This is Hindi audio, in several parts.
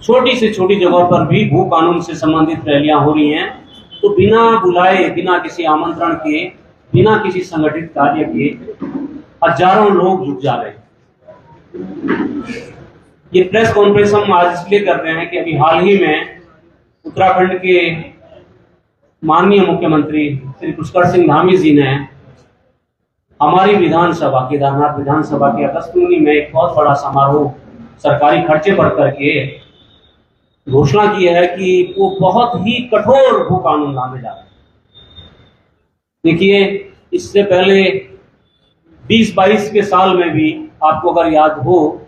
छोटी से छोटी जगहों पर भी भू कानून से संबंधित रैलियां हो रही हैं, तो बिना बुलाए, बिना किसी आमंत्रण के, बिना किसी संगठित कार्य के हजारों लोग जुट जा रहे हैं। ये प्रेस कॉन्फ्रेंस हम आज इसलिए कर रहे हैं कि अभी हाल ही में उत्तराखंड के माननीय मुख्यमंत्री श्री पुष्कर सिंह धामी जी ने हमारी विधानसभा, केदारनाथ विधानसभा के अगस्तुनी में एक बहुत बड़ा समारोह सरकारी खर्चे पर करके घोषणा की है कि वो बहुत ही कठोर भू कानून लाने जा रहे हैं। देखिए, इससे पहले 20-22 के साल में भी आपको अगर याद हो,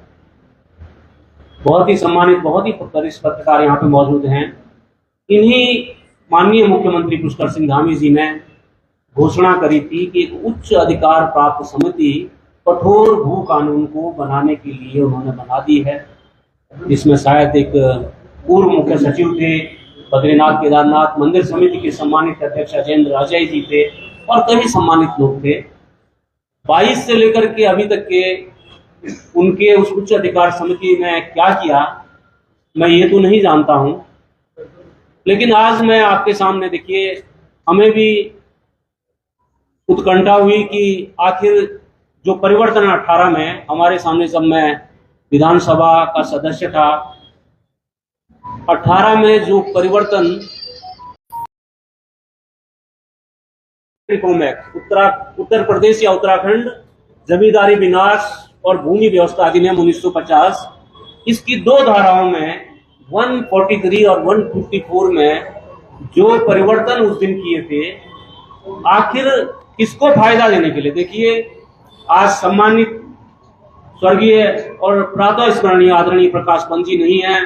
बहुत ही सम्मानित, बहुत ही वरिष्ठ पत्रकार यहाँ पे मौजूद हैं, इन्हीं माननीय मुख्यमंत्री पुष्कर सिंह धामी जी ने घोषणा करी थी कि एक उच्च अधिकार प्राप्त समिति कठोर भू कानून को बनाने के लिए उन्होंने बना दी है, जिसमें शायद एक पूर्व मुख्य सचिव थे, बद्रीनाथ केदारनाथ मंदिर समिति के सम्मानित अध्यक्ष अजयेंद्र राजाई जी थे और कई सम्मानित लोग थे। 22 से लेकर के अभी तक के उनके उस उच्च अधिकार समिति ने क्या किया, मैं ये तो नहीं जानता हूं, लेकिन आज मैं आपके सामने, देखिए, हमें भी उत्कंठा हुई कि आखिर जो परिवर्तन 18 में हमारे सामने, जब मैं विधानसभा का सदस्य था, 18 में जो परिवर्तन उत्तर प्रदेश या उत्तराखंड जमींदारी विनाश और भूमि व्यवस्था अधिनियम 1950, इसकी दो धाराओं में 143 और 154 में जो परिवर्तन उस दिन किए थे, आखिर किसको फायदा देने के लिए? देखिए, आज सम्मानित स्वर्गीय और प्रातः स्मरणीय आदरणीय प्रकाश पंत जी नहीं है।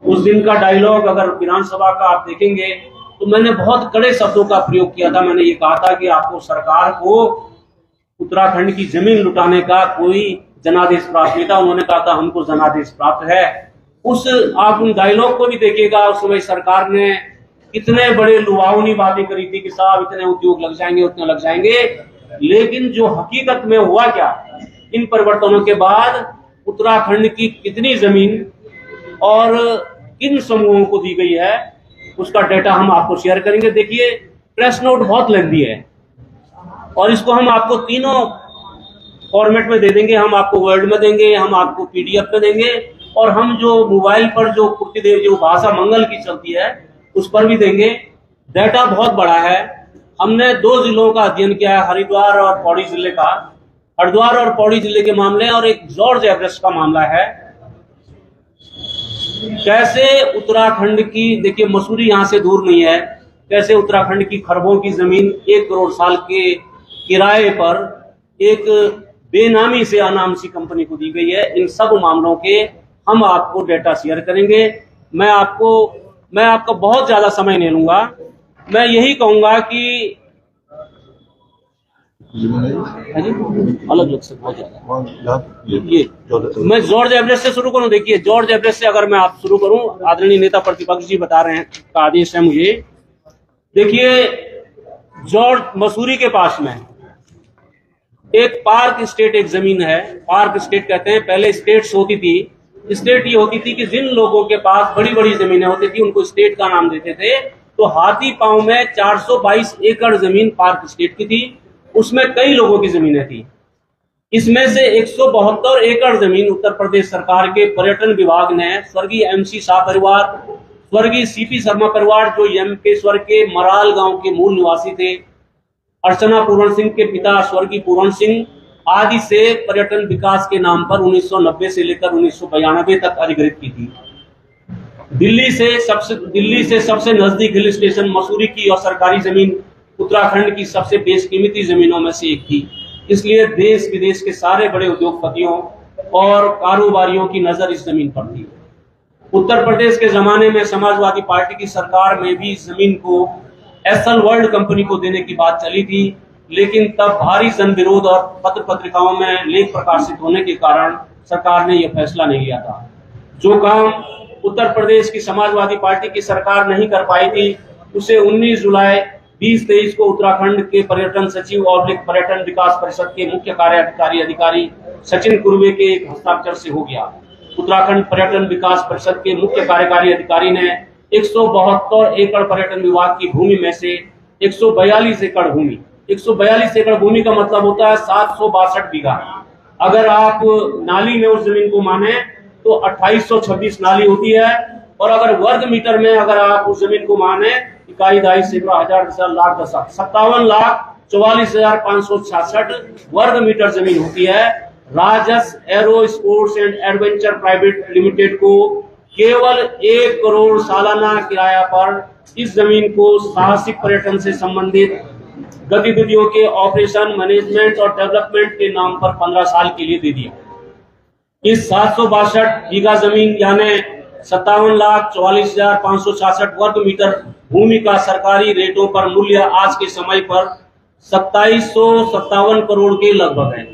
उस दिन का डायलॉग अगर विधानसभा का आप देखेंगे तो मैंने बहुत कड़े शब्दों का प्रयोग किया था। मैंने ये कहा था कि आपको, सरकार को उत्तराखंड की जमीन लुटाने का कोई जनादेश प्राप्त नहीं था। उन्होंने कहा था हमको जनादेश प्राप्त है। उस, आप उन डायलॉग को भी देखिएगा, उस समय सरकार ने कितने बड़े लुभावनी बातें करी थी कि साहब इतने उद्योग लग जाएंगे, उतने लग जाएंगे, लेकिन जो हकीकत में हुआ क्या, इन परिवर्तनों के बाद उत्तराखंड की कितनी जमीन और किन समूहों को दी गई है, उसका डेटा हम आपको शेयर करेंगे। देखिए, प्रेस नोट बहुत लंबी है और इसको हम आपको तीनों फॉर्मेट में दे देंगे। हम आपको वर्ड में देंगे, हम आपको पीडीएफ में देंगे, और हम जो मोबाइल पर जो कुर्तीदेव जो भाषा मंगल की चलती है उस पर भी देंगे। डेटा बहुत बड़ा है। हमने 2 जिलों का अध्ययन किया है, हरिद्वार और पौड़ी जिले का। हरिद्वार और पौड़ी जिले के मामले और एक जॉर्ज एवरेस्ट का मामला है। कैसे उत्तराखंड की, देखिए, मसूरी यहाँ से दूर नहीं है, कैसे उत्तराखंड की खरबों की जमीन 1 करोड़ साल के किराए पर एक बेनामी से अनामसी कंपनी को दी गई है। इन सब मामलों के हम आपको डेटा शेयर करेंगे। मैं आपका बहुत ज्यादा समय नहीं लूंगा। मैं यही कहूंगा कि अलग से बहुत ज्यादा ये मैं जॉर्ज एवरेस्ट से शुरू करूं। देखिए, जॉर्ज एवरेस्ट से अगर मैं आप शुरू करूं, आदरणीय नेता प्रतिपक्ष जी बता रहे हैं, का आदेश है मुझे। देखिए, जॉर्ज मसूरी के पास में एक पार्क स्टेट एक जमीन है। पार्क स्टेट कहते हैं, पहले स्टेट्स होती थी। स्टेट ये होती थी कि जिन लोगों के पास बड़ी बड़ी जमीनें होती थी उनको स्टेट का नाम देते थे। तो हाथी पांव में 422 एकड़ जमीन पार्क स्टेट की थी, उसमें कई लोगों की जमीनें थी। इसमें से 172 एकड़ जमीन उत्तर प्रदेश सरकार के पर्यटन विभाग ने स्वर्गीय MC शाह परिवार, स्वर्गीय CP शर्मा परिवार, जो यमकेश्वर के मराल गांव के मूल निवासी थे, अर्चना पूरण सिंह के पिता स्वर्गीय पूरण सिंह आदि से पर्यटन विकास के नाम पर 1990 से लेकर 1992 तक अधिग्रहित की थी। दिल्ली से सबसे नजदीक हिल स्टेशन मसूरी की और सरकारी जमीन उत्तराखंड की सबसे बेशकीमती जमीनों में से एक थी। इसलिए देश विदेश के सारे बड़े उद्योगपतियों और कारोबारियों की नजर इस जमीन पर थी। उत्तर प्रदेश के जमाने में समाजवादी पार्टी की सरकार में भी इस जमीन को एसएल वर्ल्ड कंपनी को देने की बात चली थी, लेकिन तब भारी जन विरोध और पत्र पत्रिकाओं में लेख प्रकाशित होने के कारण सरकार ने यह फैसला नहीं लिया था। जो काम उत्तर प्रदेश की समाजवादी पार्टी की सरकार नहीं कर पाई थी, उसे 19 जुलाई 2023 को उत्तराखंड के पर्यटन सचिव और पर्यटन विकास परिषद के मुख्य कार्यकारी अधिकारी सचिन कुर्वे के एक हस्ताक्षर से हो गया। उत्तराखंड पर्यटन विकास परिषद के मुख्य कार्यकारी अधिकारी ने 172 एकड़ पर्यटन विभाग की भूमि में से 142 एकड़ भूमि, 142 एकड़ भूमि का मतलब होता है 762 बीघा। अगर आप नाली में उस जमीन को माने तो 2826 नाली होती है, और अगर वर्ग मीटर में अगर आप उस जमीन को माने इकाई, दाई, सैकड़ा, हजार, दशा, लाख, दशा, 57,44,566 वर्ग मीटर जमीन होती है। राजस aero sports and adventure private limited को केवल 1 करोड़ सालाना किराया पर इस जमीन को साहसिक पर्यटन से संबंधित गतिविधियों के ऑपरेशन, मैनेजमेंट और डेवलपमेंट के नाम पर 15 साल के लिए दे दिया। इस 762 बीघा जमीन यानी 57,44,566 वर्ग मीटर भूमि का सरकारी रेटों पर मूल्य आज के समय पर 2757 करोड़ के लगभग है।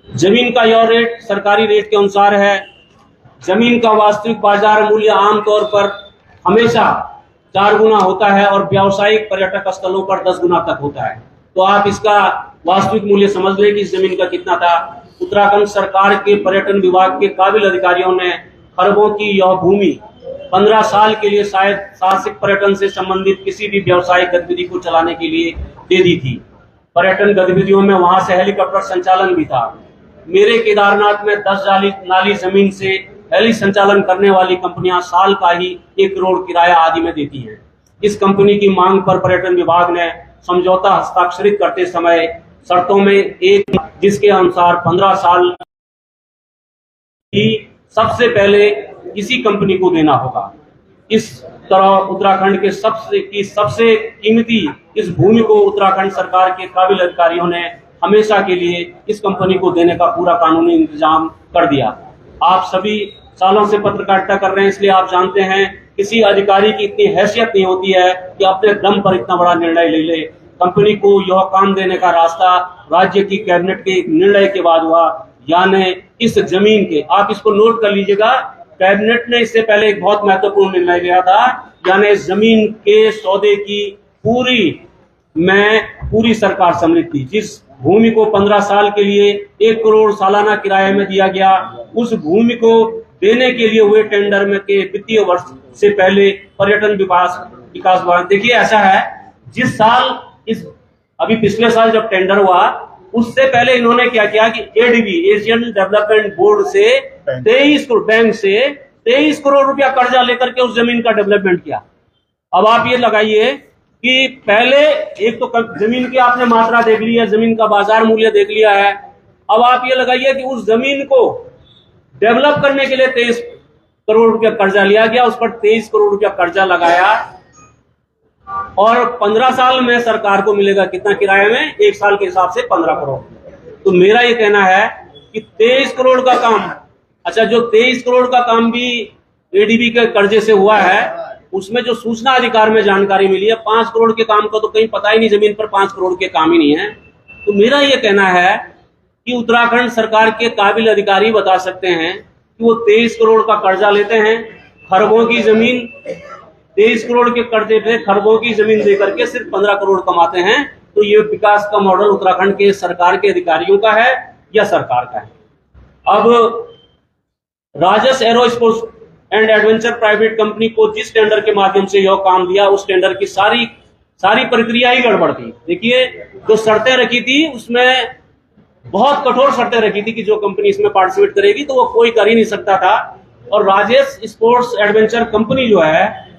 जमीन का यह रेट सरकारी रेट के अनुसार है। जमीन का वास्तविक बाजार मूल्य आमतौर पर हमेशा 4 गुना होता है और व्यावसायिक पर्यटक स्थलों पर 10 गुना तक होता है। तो आप इसका वास्तविक मूल्य समझ लें कि इस जमीन का कितना था। उत्तराखंड सरकार के पर्यटन विभाग के काबिल अधिकारियों ने खरबों की यह भूमि 15 साल के लिए शायद साहसिक पर्यटन से संबंधित किसी भी व्यावसायिक गतिविधि को चलाने के लिए दे दी थी। पर्यटन गतिविधियों में वहां से हेलीकॉप्टर संचालन भी था। मेरे केदारनाथ में 10 नाली जमीन से हेली संचालन करने वाली कंपनियां साल का ही 1 करोड़ किराया आदि में देती हैं। इस कंपनी की मांग पर पर्यटन विभाग ने समझौता हस्ताक्षरित करते समय शर्तों में एक जिसके अनुसार 15 साल की सबसे पहले इसी कंपनी को देना होगा। इस तरह उत्तराखंड के सबसे कीमती इस भूमि को उत्तराखंड सरकार के काबिल अधिकारियों ने हमेशा के लिए इस कंपनी को देने का पूरा कानूनी इंतजाम कर दिया। आप सभी सालों से पत्रकारिता कर रहे हैं, इसलिए आप जानते हैं किसी अधिकारी की इतनी हैसियत नहीं होती है कि अपने दम पर इतना बड़ा निर्णय ले ले। कंपनी को यह काम देने का रास्ता राज्य की कैबिनेट के निर्णय के बाद हुआ, यानी इस जमीन के, आप इसको नोट कर लीजिएगा, कैबिनेट ने इससे पहले एक बहुत महत्वपूर्ण निर्णय लिया था, यानी जमीन के सौदे की पूरी सरकार सम्मिलित थी। जिस भूमि को 15 साल के लिए 1 करोड़ सालाना किराए में दिया गया, उस भूमि को देने के लिए हुए टेंडर में के वित्तीय वर्ष से पहले पर्यटन विकास विभाग, देखिए ऐसा है, जिस साल अभी पिछले साल जब टेंडर हुआ उससे पहले इन्होंने क्या किया कि एडीबी, एशियन डेवलपमेंट बोर्ड से 23 करोड़ बैंक से 23 करोड़ रुपया कर्जा लेकर के उस जमीन का डेवलपमेंट किया। अब आप ये लगाइए कि पहले एक तो जमीन की आपने मात्रा देख ली है, जमीन का बाजार मूल्य देख लिया है, अब आप ये लगाइए कि उस जमीन को डेवलप करने के लिए 23 करोड़ रुपया कर्जा लिया गया, उस पर 23 करोड़ रुपया कर्जा लगाया, और 15 साल में सरकार को मिलेगा कितना किराए में, 1 साल के हिसाब से 15 करोड़। तो मेरा ये कहना है कि 23 करोड़ का काम, अच्छा जो 23 करोड़ का काम भी एडीबी के कर्जे से हुआ है, उसमें जो सूचना अधिकार में जानकारी मिली है 5 करोड़ के काम का तो कहीं पता ही नहीं, जमीन पर 5 करोड़ के काम ही नहीं है। तो मेरा ये कहना है कि उत्तराखंड सरकार के काबिल अधिकारी बता सकते हैं कि वो 23 करोड़ का कर्जा लेते हैं, खरबों की जमीन, 23 करोड़ के कर्जे पे खरबों की जमीन देकर के सिर्फ 15 करोड़ कमाते हैं। तो ये विकास का मॉडल उत्तराखंड के सरकार के अधिकारियों का है या सरकार का है? अब राजस aero sports and adventure private company को जिस टेंडर के माध्यम से यह काम दिया, उस टेंडर की सारी प्रक्रिया ही गड़बड़ थी। देखिए जो शर्तें रखी थी उसमें बहुत कठोर शर्तें रखी थी कि जो कंपनी इसमें पार्टिसिपेट करेगी तो वो कोई कर ही नहीं सकता था। और राजेश स्पोर्ट्स एडवेंचर कंपनी जो है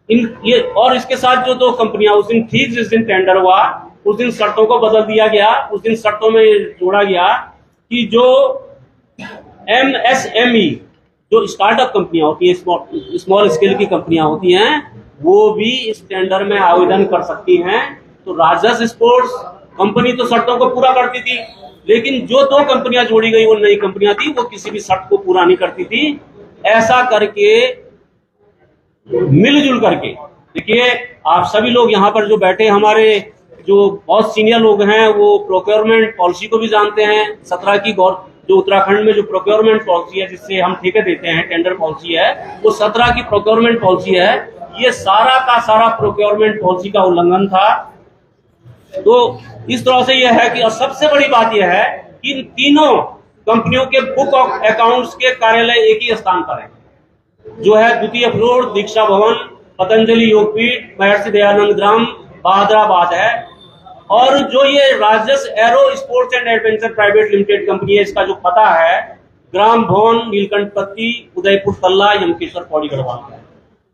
ये और इसके साथ जो 2 कंपनियां, उस दिन ठीक जिस दिन टेंडर हुआ उस दिन शर्तों को बदल दिया गया। उस दिन शर्तों में जोड़ा गया कि जो MSME जो स्टार्टअप कंपनियां होती है, स्मॉल स्केल की कंपनियां होती हैं, वो भी इस टेंडर में आवेदन कर सकती हैं। तो राजस स्पोर्ट्स कंपनी तो शर्तों को पूरा करती थी, लेकिन जो 2 कंपनियां जोड़ी गई वो नई कंपनियां थी, वो किसी भी शर्त को पूरा नहीं करती थी। ऐसा करके मिलजुल करके, देखिए आप सभी लोग यहाँ पर जो बैठे, हमारे जो बहुत सीनियर लोग हैं वो प्रोक्योरमेंट पॉलिसी को भी जानते हैं। 17 की जो उत्तराखंड में जो प्रोक्योरमेंट पॉलिसी है जिससे हम ठेके देते हैं, टेंडर पॉलिसी है, वो 17 की प्रोक्योरमेंट पॉलिसी है। ये सारा का सारा प्रोक्योरमेंट पॉलिसी का उल्लंघन था। तो इस तरह से यह है कि सबसे बड़ी बात यह है कि इन तीनों कंपनियों के बुक ऑफ अकाउंट्स के कार्यालय एक ही स्थान पर है, जो है द्वितीय फ्लोर, दीक्षा भवन, पतंजलि योगपीठ, महर्षि दयानंद ग्राम, बहादुराबाद है। और जो ये राजस aero sports and adventure private limited company है, इसका जो पता है ग्राम भवन, नीलकंठपत्ती, उदयपुर तल्ला, यमकेश्वर, पौड़ी, गढ़वाल है।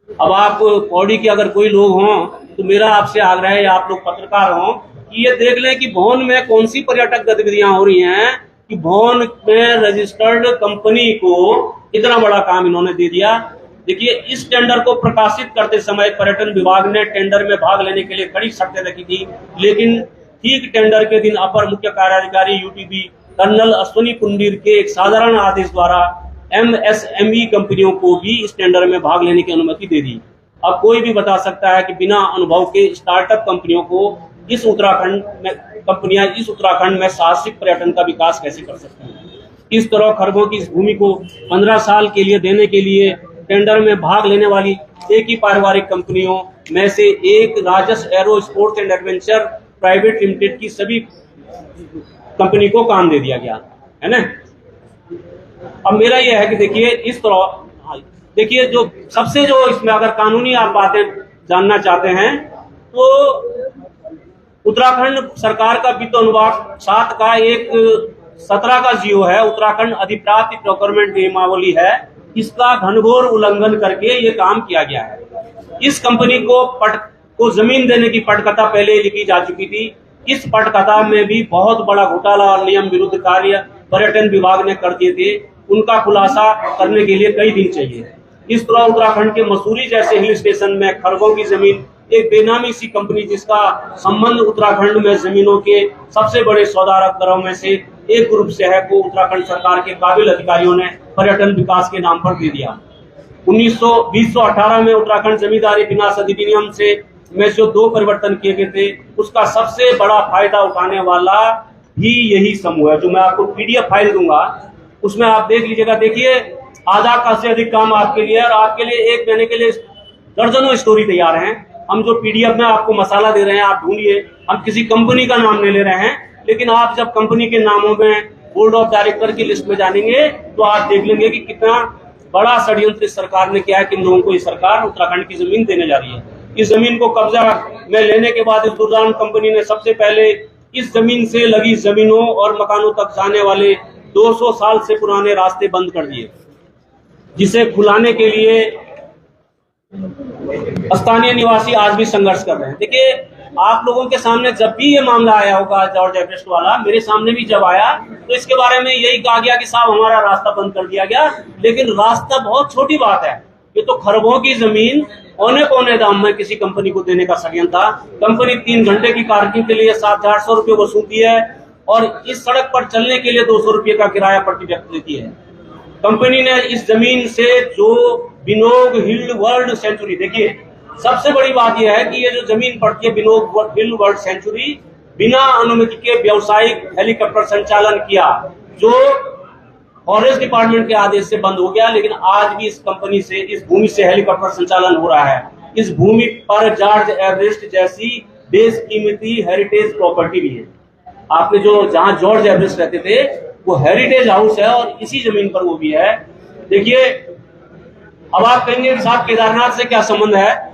अब आप पौड़ी के अगर कोई लोग हों तो मेरा आपसे आग्रह है, या आप लोग पत्रकार हों, कि ये देख लें कि भवन में कौन सी पर्यटक गतिविधियां हो रही हैं कि भवन में रजिस्टर्ड कंपनी को इतना बड़ा काम इन्होंने दे दिया। देखिए, इस टेंडर को प्रकाशित करते समय पर्यटन विभाग ने टेंडर में भाग लेने के लिए कड़ी शर्तें रखी थी, लेकिन ठीक टेंडर के दिन अपर मुख्य कार्याधिकारी यूटीबी कर्नल अश्वनी कुंडीर के एक साधारण आदेश द्वारा एमएसएमई कंपनियों को भी इस टेंडर में भाग लेने की अनुमति दे दी। अब कोई भी बता सकता है कि बिना अनुभव के स्टार्टअप कंपनियों को इस उत्तराखंड में साहसिक पर्यटन का विकास कैसे कर सकती हैं। इस तरह खरगों की इस भूमि को 15 साल के लिए देने के लिए टेंडर में भाग लेने वाली एक ही पारिवारिक कंपनियों में से एक राजस aero sports and adventure private limited की सभी कंपनी को काम दे दिया गया है ना। अब मेरा यह है कि देखिए, इस तरह देखिए, जो सबसे जो इसमें अगर कानूनी आप बातें जानना चाहते हैं तो उत्तराखंड सरकार का वित्त अनुभाग 7 का एक 17 का जीओ है, उत्तराखंड अधिप्राप्ति प्रोक्योरमेंट नियमावली है, इसका घनघोर उल्लंघन करके ये काम किया गया है। इस कंपनी को जमीन देने की पटकथा पहले लिखी जा चुकी थी। इस पटकथा में भी बहुत बड़ा घोटाला और नियम विरुद्ध कार्य पर्यटन विभाग ने कर दिए थे, उनका खुलासा करने के लिए कई दिन चाहिए। इस तरह उत्तराखंड के मसूरी जैसे हिल स्टेशन में खरगों की जमीन एक बेनामी सी कंपनी, जिसका संबंध उत्तराखंड में जमीनों के सबसे बड़े सौदागरों में से एक ग्रुप से है, को उत्तराखंड सरकार के काबिल अधिकारियों ने पर्यटन विकास के नाम पर दे दिया। 2018 में उत्तराखंड जमींदारी विनाश अधिनियम से में जो 2 परिवर्तन किए गए थे, उसका सबसे बड़ा फायदा उठाने वाला भी यही समूह है। जो मैं आपको पीडीएफ फाइल दूंगा उसमें आप देख लीजिएगा। देखिए, आधा का से अधिक काम आपके लिए, और आपके लिए 1 महीने के लिए दर्जनों स्टोरी तैयार हैं। हम जो पीडीएफ में आपको मसाला दे रहे हैं, आप ढूंढिए। हम किसी कंपनी का नाम नहीं ले रहे हैं, लेकिन आप जब कंपनी के नामों में बोर्ड ऑफ डायरेक्टर की लिस्ट में जानेंगे तो आप देख लेंगे कि कितना बड़ा षड्यंत्र इस सरकार ने किया है कि लोगों को ये सरकार उत्तराखंड की जमीन देने जा रही है। इस जमीन को कब्जा में लेने के बाद इस दुर्दान कंपनी ने सबसे पहले इस जमीन से लगी जमीनों और मकानों तक जाने वाले 200 साल से पुराने रास्ते बंद कर दिए, जिसे खुलाने के लिए स्थानीय निवासी आज भी संघर्ष कर रहे हैं। देखिए, आप लोगों के सामने जब भी ये मामला आया होगा जॉर्ज एवरेस्ट वाला, मेरे सामने भी जब आया तो इसके बारे में यही कहा गया कि साहब हमारा रास्ता बंद कर दिया गया। लेकिन रास्ता बहुत छोटी बात है, ये तो खरबों की जमीन औने दाम में किसी कंपनी को देने का षड्यंत्र था। कंपनी 3 घंटे की पार्किंग के लिए 700 रुपये वसूलती है और इस सड़क पर चलने के लिए 200 रुपये का किराया प्रति व्यक्ति देती है। कंपनी ने इस जमीन से जो बिनोग हिल वर्ल्ड सेंचुरी, देखिए सबसे बड़ी बात यह है कि ये जो जमीन पड़ती है बिनोग हिल वर्ल्ड सेंचुरी, बिना अनुमति के व्यावसायिक हेलीकॉप्टर संचालन किया, जो फॉरेस्ट डिपार्टमेंट के आदेश से बंद हो गया। लेकिन आज भी इस कंपनी से, इस भूमि से हेलीकॉप्टर संचालन हो रहा है। इस भूमि पर जॉर्ज एवरेस्ट जैसी बेशकीमती हेरिटेज प्रॉपर्टी भी है। आपने जो जहां जॉर्ज एवरेस्ट रहते थे वो हेरिटेज हाउस है और इसी जमीन पर वो भी है। देखिए, अब आप कहेंगे साहब केदारनाथ से क्या संबंध है?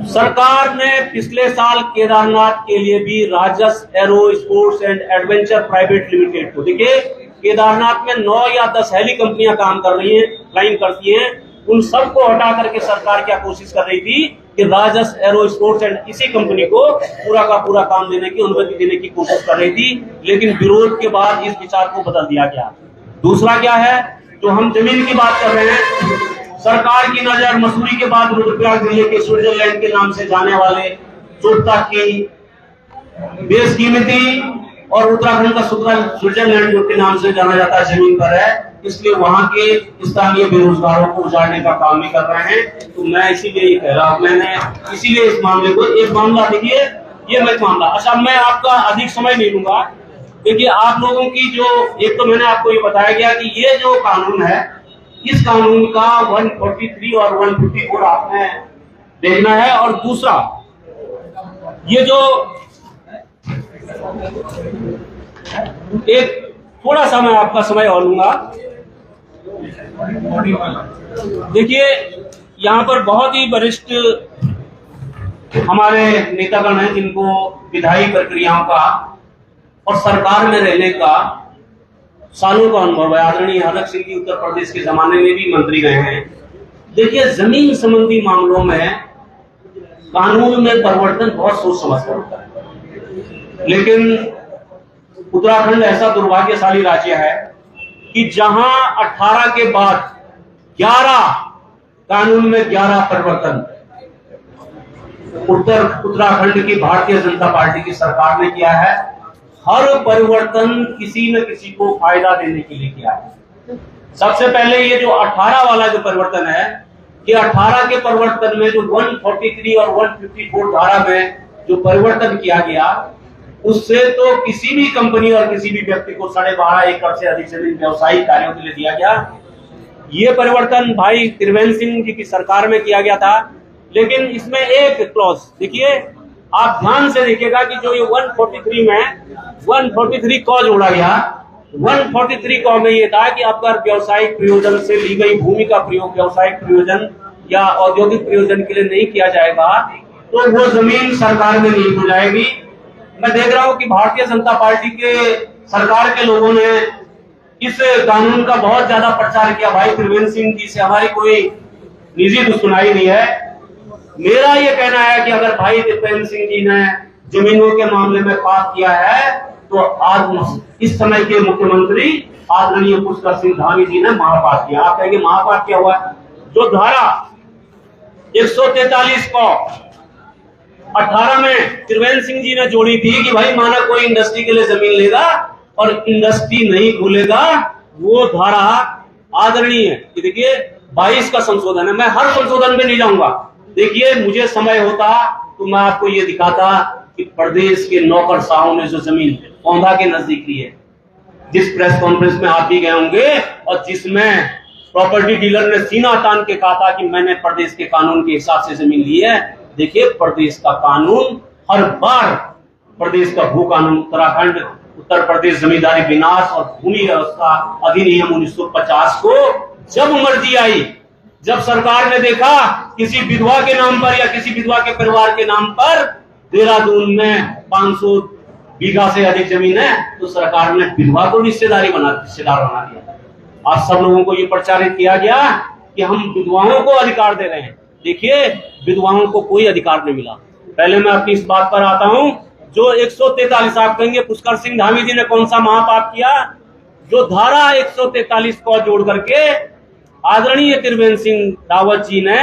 सरकार ने पिछले साल केदारनाथ के लिए भी राजस aero sports and adventure private limited को, देखिए केदारनाथ में 9 या 10 हेली कंपनियां काम कर रही हैं, फ्लाइंग करती हैं, उन सबको हटा करके सरकार क्या कोशिश कर रही थी कि राजस एरो स्पोर्ट्स एंड इसी कंपनी को पूरा का पूरा काम देने की अनुमति देने की कोशिश कर रही थी। लेकिन विरोध के बाद इस विचार को बदल दिया गया। दूसरा क्या है, जो हम जमीन की बात कर रहे हैं, सरकार की नजर मसूरी के बाद रुद्रप्रयाग जिले के स्विट्जरलैंड के नाम से जाने वाले चोपता की बेशकीमती और उत्तराखंड का स्विट्जरलैंड के नाम से जाना जाता है जमीन पर है, इसलिए वहां के स्थानीय बेरोजगारों को उजाड़ने का काम भी कर रहे हैं। तो मैं इसीलिए ये कह रहा हूं, मैंने इसीलिए इस मामले को, एक मामला देखिए ये मैं मामला, अच्छा मैं आपका अधिक समय नहीं लूंगा। देखिए आप लोगों की जो, एक तो मैंने आपको ये बताया गया कि ये जो कानून है, इस कानून का 143 और 154 आपने देखना है। और दूसरा, ये जो एक थोड़ा सा मैं आपका समय और लूंगा। देखिए, यहाँ पर बहुत ही वरिष्ठ हमारे नेतागण हैं जिनको विधायी प्रक्रियाओं का और सरकार में रहने का सालों का अनुभव है। आदरणीय हरक सिंह जी उत्तर प्रदेश के जमाने में भी मंत्री रहे हैं। देखिए, जमीन संबंधी मामलों में कानून में परिवर्तन बहुत सोच समझ कर होता है, लेकिन उत्तराखंड ऐसा दुर्भाग्यशाली राज्य है कि जहां 18 के बाद 11 कानून में 11 परिवर्तन उत्तराखंड की भारतीय जनता पार्टी की सरकार ने किया है। हर परिवर्तन किसी न किसी को फायदा देने के लिए किया है। सबसे पहले ये जो 18 वाला जो परिवर्तन है, कि 18 के परिवर्तन में जो 143 और 154 धारा में जो परिवर्तन किया गया, उससे तो किसी भी कंपनी और किसी भी व्यक्ति को 12.5 एकड़ से अधिक जमीन व्यवसायिक कार्यों के लिए दिया गया। ये परिवर्तन भाई त्रिवेंद्र सिंह जी की सरकार में किया गया था। लेकिन इसमें एक क्लॉज देखिए, आप ध्यान से देखिएगा कि जो ये 143 में 143 कॉ जोड़ा गया। 143 कॉ में ये था कि अगर व्यवसायिक प्रयोजन से ली गई भूमि का प्रयोग व्यवसायिक प्रयोजन या औद्योगिक प्रयोजन के लिए नहीं किया जाएगा तो वो जमीन सरकार में नहीं हो जाएगी। मैं देख रहा हूं कि भारतीय जनता पार्टी के सरकार के लोगों ने इस कानून का बहुत ज्यादा प्रचार किया। भाई त्रिवेंद्र सिंह जी से हमारी कोई निजी दुश्मनी नहीं है। मेरा ये कहना है कि अगर भाई त्रिवेंद्र सिंह जी ने जमीनों के मामले में पास किया है तो आज इस समय के मुख्यमंत्री आदरणीय पुष्कर सिंह धामी जी ने महापात किया। आप कहेंगे महापात क्या हुआ? जो धारा 143 को 18 में त्रिवेंद्र सिंह जी ने जोड़ी थी कि भाई माना कोई इंडस्ट्री के लिए जमीन लेगा और इंडस्ट्री नहीं खोलेगा, वो धारा आदरणीय है। देखिए 22 का संशोधन है। मैं हर संशोधन में नहीं जाऊंगा। देखिए, मुझे समय होता तो मैं आपको ये दिखाता कि प्रदेश के नौकरशाहों ने जो जमीन पौधा के नजदीक ली है, जिस प्रेस कॉन्फ्रेंस में आप भी गए होंगे और जिसमें प्रॉपर्टी डीलर ने सीना तान के कहा था कि मैंने प्रदेश के कानून के हिसाब से जमीन ली है। देखिए, प्रदेश का कानून हर बार प्रदेश का भू कानून उत्तर प्रदेश जमींदारी विनाश और भूमि व्यवस्था अधिनियम 1950 को जब मर्जी आई, जब सरकार ने देखा किसी विधवा के नाम पर या किसी विधवा के परिवार के नाम पर देहरादून में 500 बीघा से अधिक जमीन है, तो सरकार ने विधवा को हिस्सेदार बना दिया। आज सब लोगों को ये प्रचारित किया गया कि हम विधवाओं को अधिकार दे रहे हैं। देखिए, विधवाओं को कोई अधिकार नहीं मिला। पहले मैं अपनी इस बात पर आता हूं, जो 143 आप कहेंगे पुष्कर सिंह धामी जी ने कौन सा महापाप किया? जो धारा 143 को जोड़ करके आदरणीय त्रिवेंद्र सिंह रावत जी ने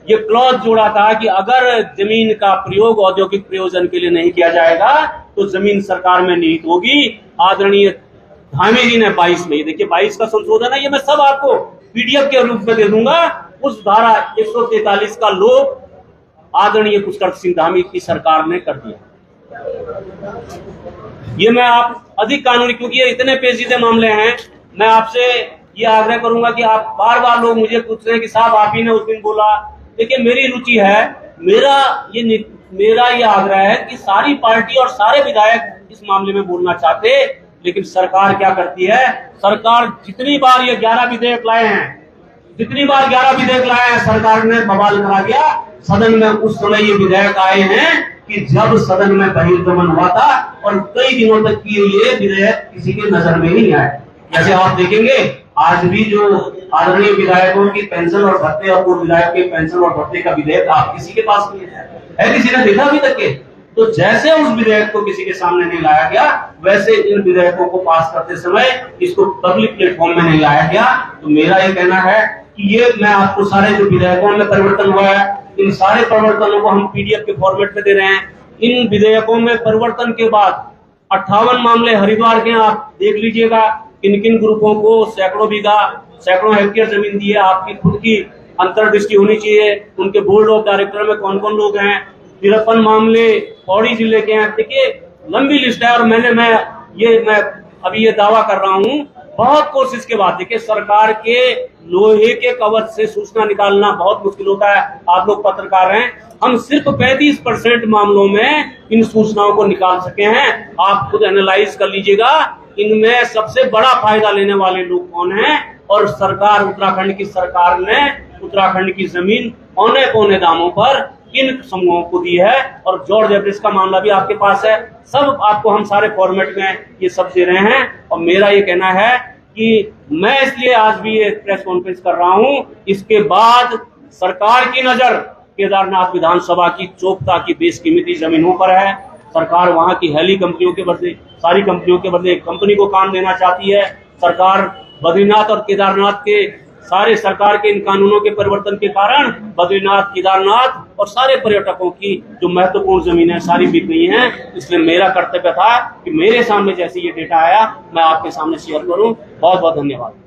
ये क्लॉज जोड़ा था कि अगर जमीन का प्रयोग औद्योगिक प्रयोजन के लिए नहीं किया जाएगा तो जमीन सरकार में निहित होगी। आदरणीय धामी जी ने 22 में, देखिए 22 का संशोधन है, ये मैं सब आपको पीडीएफ के रूप में दे दूंगा। उस धारा 143 का लोप आदरणीय पुष्कर सिंह धामी की सरकार ने कर दिया। ये मैं आप अधिक कानूनी, क्योंकि ये इतने पेचीदे मामले हैं, मैं आपसे ये आग्रह करूंगा कि आप बार बार लोग मुझे पूछ रहे हैं कि साहब आप ही ने उस दिन बोला। देखिए, मेरी रुचि है, मेरा ये आग्रह है कि सारी पार्टी और सारे विधायक इस मामले में बोलना चाहते, लेकिन सरकार क्या करती है? सरकार जितनी बार ये 11 विधेयक लाए हैं, सरकार ने बवाल करा दिया। सदन में उस समय ये विधेयक आए हैं कि जब सदन में बहिर्गमन हुआ था और कई दिनों तक की ये विधेयक किसी के नजर में ही नहीं आए। जैसे आप देखेंगे आज भी जो आदरणीय विधायकों की पेंशन और भत्ते और पूर्व विधायक के पेंशन और भत्ते का विधेयक आप किसी के पास नहीं है, किसी ने देखा अभी तक के? तो जैसे उस विधेयक को किसी के सामने नहीं लाया गया, वैसे इन विधेयकों को पास करते समय इसको पब्लिक प्लेटफॉर्म में नहीं लाया गया। तो मेरा ये कहना है कि ये मैं आपको सारे जो विधेयकों में परिवर्तन हुआ है, इन सारे परिवर्तनों को हम पीडीएफ के फॉर्मेट में दे रहे हैं। इन विधेयकों में परिवर्तन के बाद 58 मामले हरिद्वार के, आप देख लीजिएगा किन किन ग्रुपों को सैकड़ों बीघा, सैकड़ों हेक्टेयर जमीन दी है। आपकी खुद की अंतर्दृष्टि होनी चाहिए, उनके बोर्ड ऑफ डायरेक्टर में कौन कौन लोग हैं। 53 मामले पौड़ी जिले के हैं। देखिए, लंबी लिस्ट है और मैं अभी ये दावा कर रहा हूं, बहुत कोशिश के बाद। देखिए, सरकार के लोहे के कवच से सूचना निकालना बहुत मुश्किल होता है। आप लोग पत्रकार हैं, हम सिर्फ 35% मामलों में इन सूचनाओं को निकाल सके हैं। आप खुद एनालाइज कर लीजिएगा इनमें सबसे बड़ा फायदा लेने वाले लोग कौन हैं, और सरकार, उत्तराखंड की सरकार ने उत्तराखंड की जमीन औने पौने दामों पर किन समूहों को दी है। और जॉर्ज एवरेस्ट का मामला भी आपके पास है, सब आपको हम सारे फॉर्मेट में ये सब दे रहे हैं। और मेरा ये कहना है कि मैं इसलिए आज भी ये प्रेस कॉन्फ्रेंस कर रहा हूं, इसके बाद सरकार की नजर केदारनाथ विधानसभा की चोपता की बेशकीमती जमीनों पर है। सरकार वहां की हेली कंपनियों के बदले, सारी कंपनियों के बदले एक कंपनी को काम देना चाहती है। सरकार बद्रीनाथ और केदारनाथ के सारे सरकार के इन कानूनों के परिवर्तन के कारण बद्रीनाथ, केदारनाथ और सारे पर्यटकों की जो महत्वपूर्ण जमीनें सारी बिक गई हैं। इसलिए मेरा कर्तव्य था कि मेरे सामने जैसे ये डेटा आया मैं आपके सामने शेयर करूं। बहुत बहुत धन्यवाद।